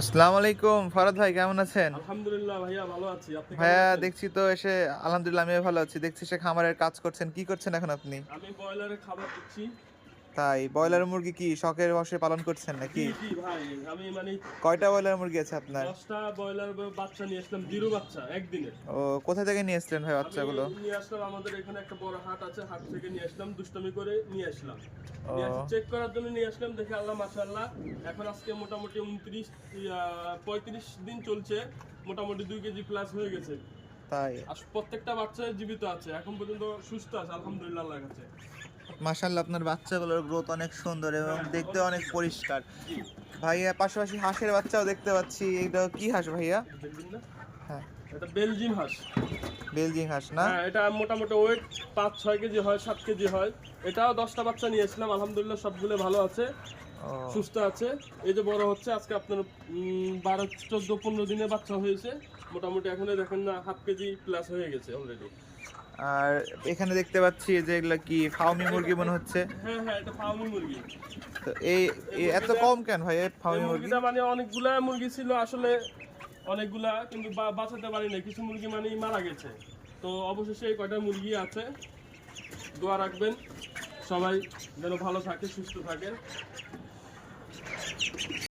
আসসালামু আলাইকুম ফরাদ ভাই, কেমন আছেন? আলহামদুলিল্লাহ ভাইয়া ভালো আছি। আপনি কেমন ভাইয়া আছেন? দেখছি তো এসে, আলহামদুলিল্লাহ আমিও ভালো আছি। দেখছি সে খামারের কাজ করছেন, কি করছেন এখন আপনি? আমি ব্রয়লারের খাবার দিচ্ছি। তাই ব্রয়লার মুরগি কি শখের বশে পালন করছেন জি, নাকি? জি ভাই। আমি মানে কয়টা ব্রয়লার মুরগি আছে আপনার? ১০ টা ব্রয়লার বাচ্চা নিয়ে আসলাম, জিরো বাচ্চা একদিনের। ও, কোথা থেকে নিয়ে এসেছিলেন ভাই আমি বাচ্চাগুলো? নিয়ে আসলাম আমাদের এখানে একটা বড় হাট আছে, হাট থেকে নিয়ে আসলাম, দুষ্টামি করে নিয়ে আসলাম। নিয়ে এসে ও চেক করার জন্য নিয়ে আসলাম, দেখে আল্লাহ মাশাআল্লাহ এখন আজকে মোটামুটি ৩৫ দিন চলছে। মোটামুটি ২ কেজি প্লাস হয়ে গেছে। তাই, আর প্রত্যেকটা বাচ্চা জীবিত আছে, এখন পর্যন্ত সুস্থ আছে আলহামদুলিল্লাহ আল্লাহর কাছে। মাশাআল্লাহ আপনার বাচ্চাগুলোর গ্রোথ অনেক সুন্দর এবং হ্যাঁ, দেখতে অনেক অনেক সুন্দর। পরিষ্কার। জি, ভাইয়া পাশাপাশি হাঁসের বাচ্চাও দেখতে পাচ্ছি, এটা কি হাঁস ভাইয়া? এটা দেখবেন না? হ্যাঁ, এটা বেলজিয়াম হাঁস। বেলজিং হাঁস না? হ্যাঁ, এটা মোটামুটি ওয়েট ৫-৬ কেজি হয়, ৭ কেজি হয়। এটাও ১০টা বাচ্চা নিয়েছিলাম, আলহামদুলিল্লাহ সবগুলো ভালো আছে, ও, সুস্থ আছে। এই যে বড় হচ্ছে আজকে আপনার ১২, ১৪, ১৫ দিনে বাচ্চা হয়েছে। মোটামুটি এখন দেখেন না ০.৫ কেজি প্লাস হয়ে গেছে অলরেডি। আর এখানে দেখতে পাচ্ছি যে এগুলা কি ফার্মি মুরগি মনে হচ্ছে। হ্যাঁ, হ্যাঁ, এটা ফার্মি মুরগি। তো এই এই এত মুরগিটা কম কেন ভাই এই এই ফার্মি মুরগি? মুরগিটা মানে অনেকগুলা মুরগি ছিল আসলে, অনেকগুলা কিন্তু বাঁচাতে পারি না। কিছু মুরগি মানে মারা গেছে। তো অবশেষে এই কয়টা মুরগি আছে। দোয়া রাখবেন সবাই যেন ভালো থাকে, সুস্থ থাকে।